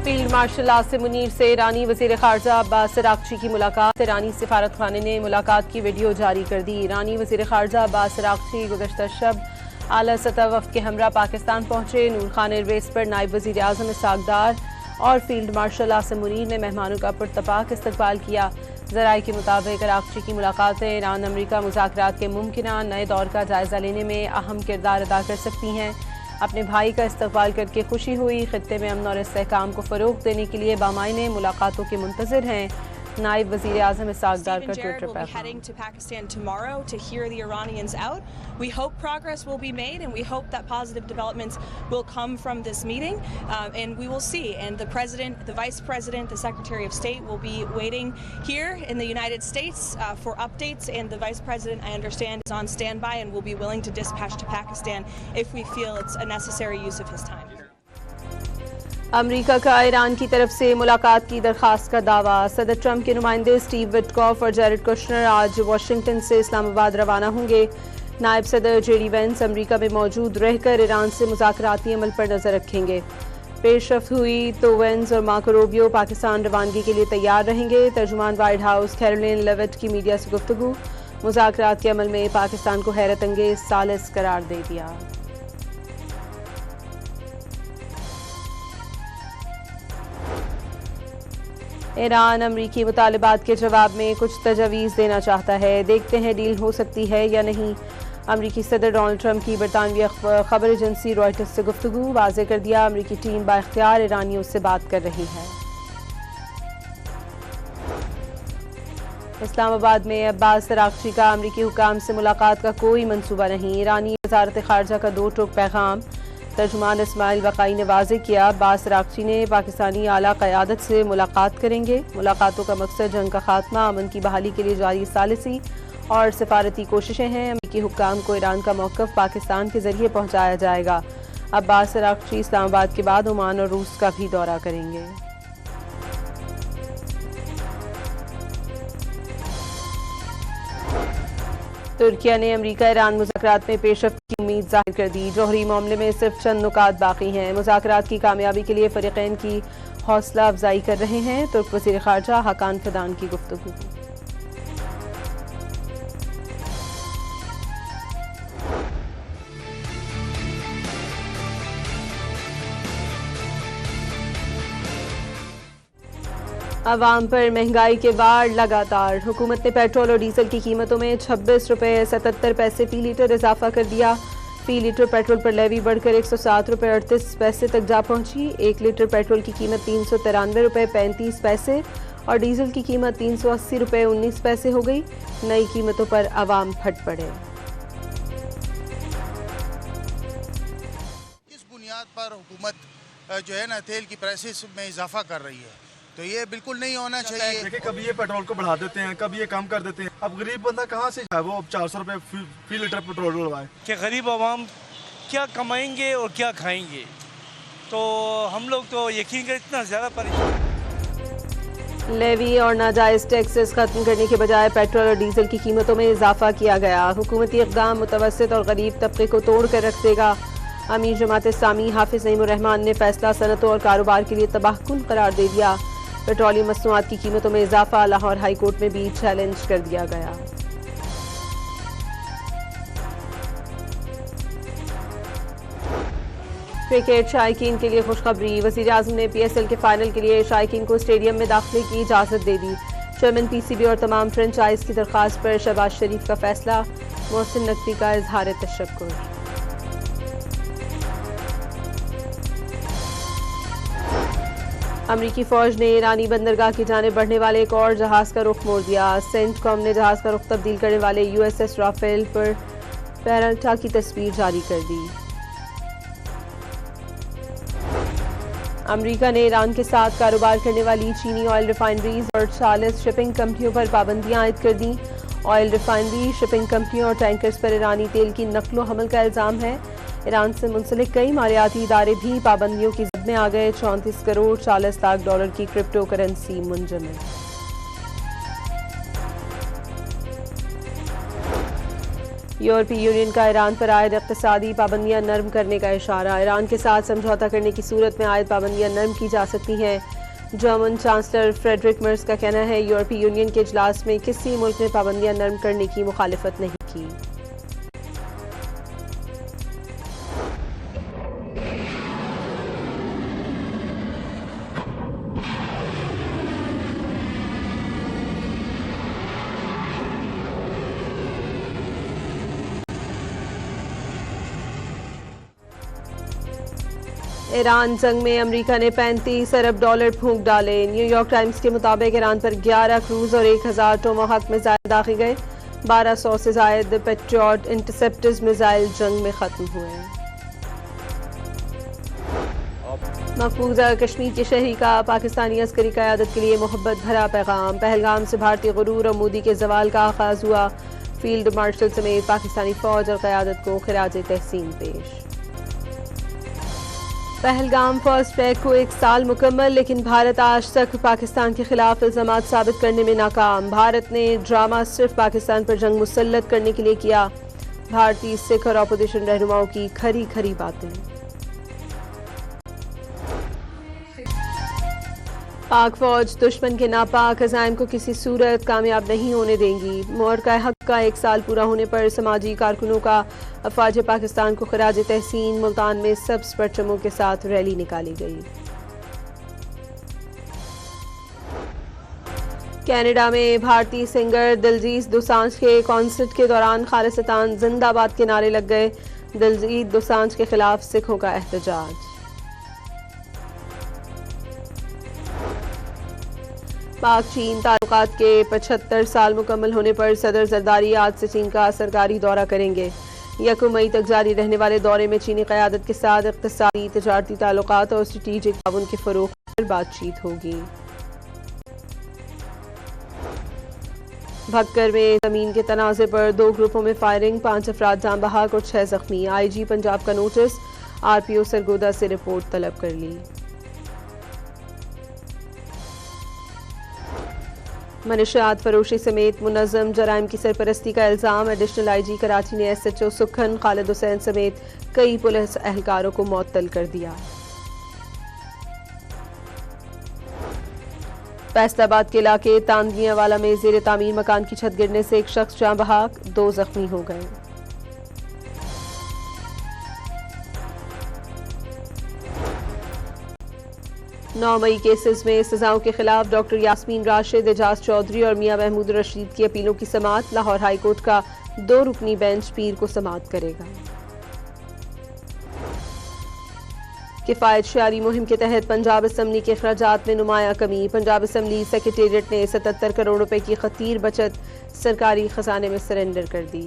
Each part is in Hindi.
फील्ड मार्शल आसिम मुनीर से ईरानी वज़ीर ख़ारजा अब्बास अराग़ची की मुलाकात। ईरानी सिफारत खाने ने मुलाकात की वीडियो जारी कर दी। ईरानी वज़ीर ख़ारजा अब्बास अराग़ची गुज़श्ता शब आला सतह वफ़द के हमरा पाकिस्तान पहुंचे। नूर खान एयरबेस पर नायब वज़ीर आज़म इसहाक़ डार और फील्ड मार्शल आसिम मुनीर ने मेहमानों का पुरतपाक इस्तकबाल किया। ज़राए के मुताबिक अराग़ची की मुलाकातें ईरान अमरीका मुज़ाकरात के मुमकिना नए दौर का जायज़ा लेने में अहम किरदार अदा कर सकती हैं। अपने भाई का इस्तकबाल करके खुशी हुई। खित्ते में अमन और इस्तेहकाम को फ़रोग़ देने के लिए बामायने मुलाकातों के मुंतज़िर हैं। नायब वज़ीर आज़म इसहाक़ डार का ट्विटर पर heading to Pakistan tomorrow to hear the Iranians out. We hope progress will be made, and we hope that positive developments will come from this meeting, and we will see. And the president, the vice president, the secretary of state will be waiting here in the United States for updates. And the vice president, I understand, is on standby and will be willing to dispatch to Pakistan if we feel it's a necessary use of his time. अमरीका का ईरान की तरफ से मुलाकात की दरख्वास्त का दावा। सदर ट्रंप के नुमाइंदे स्टीव विटकॉफ और जेरेड कुशनर आज वाशिंगटन से इस्लामाबाद रवाना होंगे। नायब सदर जेडी वेंस अमरीका में मौजूद रहकर ईरान से मुज़ाकराती अमल पर नज़र रखेंगे। पेशरफ्त हुई तो वेंस और मार्को रूबियो पाकिस्तान रवानगी के लिए तैयार रहेंगे। तर्जुमान वाइट हाउस कैरोलिन लेविट की मीडिया से गुफ्तगू। मुज़ाकरात के अमल में पाकिस्तान को हैरत अंगेज सालिस करार दे दिया। ईरान अमरीकी मुतालबात के जवाब में कुछ तजवीज़ देना चाहता है। देखते हैं डील हो सकती है या नहीं। अमरीकी सदर डोनाल्ड ट्रंप की बरतानवी खबर एजेंसी रॉयटर्स से गुफ्तगू। वाज़ेह कर दिया अमरीकी टीम बाइख्तियार ईरानियों से बात कर रही है। इस्लामाबाद में अब्बास अराग़ची का अमरीकी हुकाम से मुलाकात का कोई मंसूबा नहीं। ईरानी वज़ारत ख़ारजा का दो टोक पैगाम। तर्जुमान इस्माइल वक़ाई ने वाज़ेह किया अब्बास अराग़ची ने पाकिस्तानी आला क़यादत से मुलाकात करेंगे। मुलाकातों का मकसद जंग का खात्मा, अमन की बहाली के लिए जारी सालिसी और सिफारती कोशिशें हैं। अमरीकी हुक्काम को ईरान का मौक़िफ़ पाकिस्तान के ज़रिए पहुँचाया जाएगा। अब्बास अराग़ची इस्लामाबाद के बाद ओमान और रूस का भी दौरा करेंगे। तुर्किया ने अमरीका ईरान मुज़ाकरात में पेशरफ्त की उम्मीद जाहिर कर दी। जौहरी मामले में सिर्फ चंद नुकात बाकी हैं। मुज़ाकरात की कामयाबी के लिए फ़रीक़ैन की हौसला अफजाई कर रहे हैं। तुर्क वज़ीर ख़ारजा हकान फिदान की गुफ्तगू। अवाम पर महंगाई के बाढ़ लगातार। हुकूमत ने पेट्रोल और डीजल की कीमतों में 26 रुपये 77 पैसे फी लीटर इजाफा कर दिया। फी लीटर पेट्रोल पर लेवी बढ़कर 107 रुपये 38 पैसे तक जा पहुंची। 1 लीटर पेट्रोल की कीमत 393 रुपये 35 पैसे और डीजल की कीमत 380 रुपये 19 पैसे हो गई। नई कीमतों पर अवाम फट पड़े। इस बुनियाद पर हुकूमत जो है ना तेल की प्राइसेस में इजाफा कर रही है, तो ये बिल्कुल नहीं होना चाहिए। देखिए कभी ये पेट्रोल को बढ़ा देते हैं, कभी ये कम कर देते हैं। अब गरीब बंदा कहाँ से जाए, वो अब 400 रुपये फी लीटर पेट्रोल डलवाए। कि गरीब आवाम क्या कमाएंगे और क्या खाएंगे, तो हम लोग तो यकीन कर इतना ज़्यादा परेशान। लेवी और नाजायज़ टैक्सेस खत्म करने के बजाय पेट्रोल और डीजल की कीमतों में इजाफा किया गया। हुकूमती इक़दाम मुतवस्सित और गरीब तबके को तोड़ कर रख देगा। अमीर जमात इस्लामी हाफिज़ नईमुर रहमान ने फैसला सनतों और कारोबार के लिए तबाहकुन करार दे दिया। पेट्रोलियम मसनूआत की कीमतों में इजाफा लाहौर हाई कोर्ट में भी चैलेंज कर दिया गया। क्रिकेट शायकीन के लिए खुशखबरी। वज़ीर आज़म ने PSL के फाइनल के लिए शायकीन को स्टेडियम में दाखिले की इजाज़त दे दी। चेयरमैन PCB और तमाम फ्रेंचाइज की दरख्वास्त पर शहबाज शरीफ का फैसला। मोहसिन नकवी का इजहार तशक्कुर। अमरीकी फ़ौज ने ईरानी बंदरगाह की जानिब बढ़ने वाले एक और जहाज़ का रुख मोड़ दिया। सेंटकॉम ने जहाज़ का रुख तब्दील करने वाले USS राफेल पर पेरल्टा की तस्वीर जारी कर दी। अमरीका ने ईरान के साथ कारोबार करने वाली चीनी ऑयल रिफाइनरीज और 40 शिपिंग कंपनियों पर पाबंदियां आयद कर दी। ऑयल रिफाइनरी, शिपिंग कंपनियों और टैंकर्स पर ईरानी तेल की नकलो हमल का इल्ज़ाम है। ईरान से मुंसलिक कई मालियाती इदारे भी पाबंदियों की जद में आ गए। 34 करोड़ 40 लाख डॉलर की क्रिप्टो करेंसी मुंजमद। यूरोपीय यूनियन का ईरान पर आयद इक़्तिसादी पाबंदियां नरम करने का इशारा। ईरान के साथ समझौता करने की सूरत में आयद पाबंदियां नरम की जा सकती हैं। जर्मन चांसलर फ्रेडरिक मर्ज का कहना है यूरोपीय यूनियन के इजलास में किसी मुल्क ने पाबंदियां नरम करने की मुखालिफत नहीं की। ईरान जंग में अमेरिका ने $35 अरब फूंक डाले। न्यूयॉर्क टाइम्स के मुताबिक ईरान पर 11 क्रूज और 1000 टोमाहॉक मिसाइल दागे गए। 1200 से जायद पेट्रियट इंटरसेप्टर्स मिसाइल जंग में खत्म हुए। मकबूजा कश्मीर के शहरी का पाकिस्तानी अस्करी क़यादत के लिए मोहब्बत भरा पैगाम। पहलगाम से भारतीय गुरूर और मोदी के जवाल का आगाज हुआ। फील्ड मार्शल समेत पाकिस्तानी फौज और क़यादत को खिराज तहसीन पेश। पहलगाम फर्स्ट ट्रैक को 1 साल मुकम्मल, लेकिन भारत आज तक पाकिस्तान के खिलाफ इल्जामात साबित करने में नाकाम। भारत ने ड्रामा सिर्फ पाकिस्तान पर जंग मुसल्लत करने के लिए किया। भारतीय सिख और अपोजिशन रहनुमाओं की खरी खरी बातें। पाक फौज दुश्मन के नापाक अज़ाइम को किसी सूरत कामयाब नहीं होने देंगी। मोरका हक का 1 साल पूरा होने पर समाजी कारकुनों का अफवाज पाकिस्तान को खराज तहसीन। मुल्तान में सब्ज़ परचमों के साथ रैली निकाली गई। कनाडा में भारतीय सिंगर दिलजीत दोसांझ के कॉन्सर्ट के दौरान खालिस्तान जिंदाबाद के नारे लग गए। दिलजीत दोसांझ के खिलाफ सिखों का एहतजाज। पाक चीन ताल्लुकात के 75 साल मुकम्मल होने पर सदर जरदारी आज से चीन का सरकारी दौरा करेंगे। 1 मई तक जारी रहने वाले दौरे में चीनी क़यादत के साथ इक़्तिसादी, तिजारती ताल्लुकात और स्ट्रेटेजिक ताउन के फ़रोग़ पर बातचीत होगी। भक्कर में ज़मीन के तनाज़े पर 2 ग्रुपों में फायरिंग, 5 अफराद जान बहक और 6 ज़ख्मी। IG पंजाब का नोटिस, RPO सरगोदा से रिपोर्ट तलब कर ली। मनशियात फरोशी समेत मुनज़्ज़म जराइम की सरपरस्ती का इल्ज़ाम। एडिशनल IG कराची ने SHO सुखन खालिद हुसैन समेत कई पुलिस एहलकारों को मुअत्तल कर दिया। फैसलाबाद के इलाके तांदलियावाला में ज़ेर तामीर मकान की छत गिरने से 1 शख्स जान बहक, 2 जख्मी हो गए। 9 मई केसेस में सजाओं के खिलाफ डॉक्टर यास्मीन राशिद, एजाज चौधरी और मियां महमूद रशीद की अपीलों की समाअत। लाहौर हाई कोर्ट का 2 रुकनी बेंच पीर को समाअत करेगा। किफायत शयारी मुहिम के तहत पंजाब असम्बली के अखराजात में नुमाया कमी। पंजाब असम्बली सेक्रेटेरिएट ने 77 करोड़ रुपए की खतीर बचत सरकारी खजाने में सरेंडर कर दी।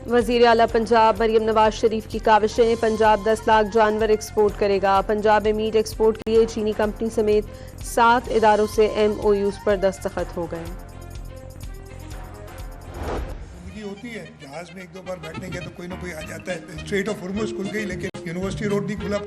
वज़ीर आला पंजाब मरियम नवाज शरीफ की काविशें। पंजाब 10 लाख जानवर एक्सपोर्ट करेगा। पंजाब में मीट एक्सपोर्ट के लिए चीनी कंपनी समेत 7 इदारों से MOUs पर दस्तखत हो गए। होती है जहाज में 1-2 बार बैठने के तो कोई ना कोई आ जाता है। स्ट्रेट ऑफ हॉर्मुज़ खुल गई लेकिन यूनिवर्सिटी रोड नहीं खुला।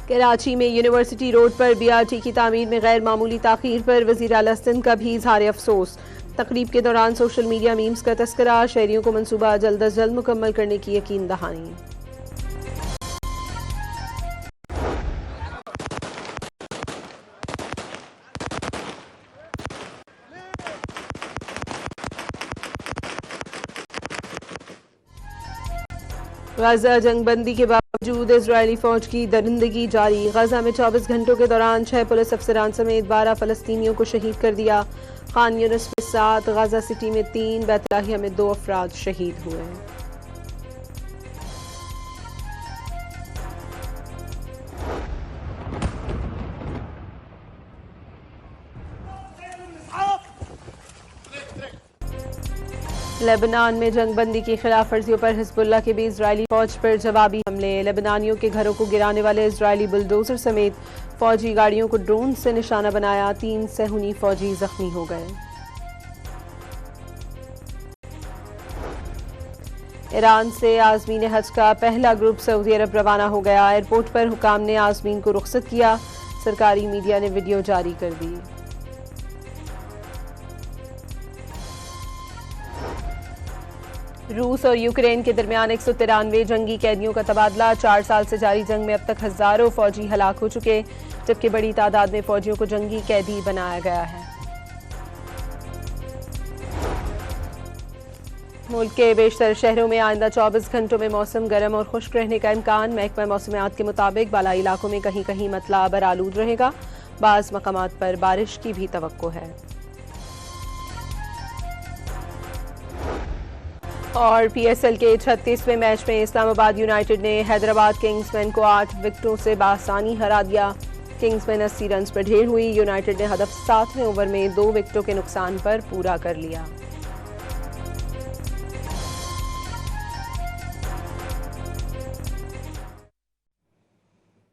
कराची में यूनिवर्सिटी रोड पर BRT की तामीर में गैर मामूली ताख़ीर पर वज़ीर आला सिंध का भी इज़हार अफसोस। तकरीब के दौरान सोशल मीडिया मीम्स का तस्करा। शहरियों को मंसूबा जल्द अज जल्द मुकम्मल करने की यकीन दहानी। गजा जंगबंदी के बावजूद इजरायली फौज की दरिंदगी जारी। गजा में 24 घंटों के दौरान 6 पुलिस अफसरान समेत 12 फलस्तीनियों को शहीद कर दिया। खान यूनिस में 7, गजा सिटी में 3, बैतलाहिया में 2 अफराद शहीद हुए। लेबनान में जंगबंदी की खिलाफ वर्जियों पर हिजबुल्लाह के भी इजरायली फौज पर जवाबी हमले। लेबनानियों के घरों को गिराने वाले इजरायली बुलडोजर समेत फौजी गाड़ियों को ड्रोन से निशाना बनाया। 3 सहूनी फौजी जख्मी हो गए। ईरान से आज़मीन हज का पहला ग्रुप सऊदी अरब रवाना हो गया। एयरपोर्ट पर हुकाम ने आज़मीन को रुखसत किया। सरकारी मीडिया ने वीडियो जारी कर दी। रूस और यूक्रेन के दरमियान 193 जंगी कैदियों का तबादला। 4 साल से जारी जंग में अब तक हजारों फौजी हलाक हो चुके, जबकि बड़ी तादाद में फौजियों को जंगी कैदी बनाया गया है। मुल्क के बेशतर शहरों में आइंदा 24 घंटों में मौसम गर्म और खुश्क रहने का इम्कान। महकमा मौसमियात के मुताबिक बालाई इलाकों में कहीं कहीं मतला अबर आलूद रहेगा। बाज़ मकामात पर बारिश की भी तवक्को है। और PSL के 36वें मैच में इस्लामाबाद यूनाइटेड ने हैदराबाद किंग्समैन को 8 विकेटों से बासानी हरा दिया। किंग्समैन 80 रन पर ढेर हुई। यूनाइटेड ने हदफ 7वें ओवर में 2 विकेटों के नुकसान पर पूरा कर लिया।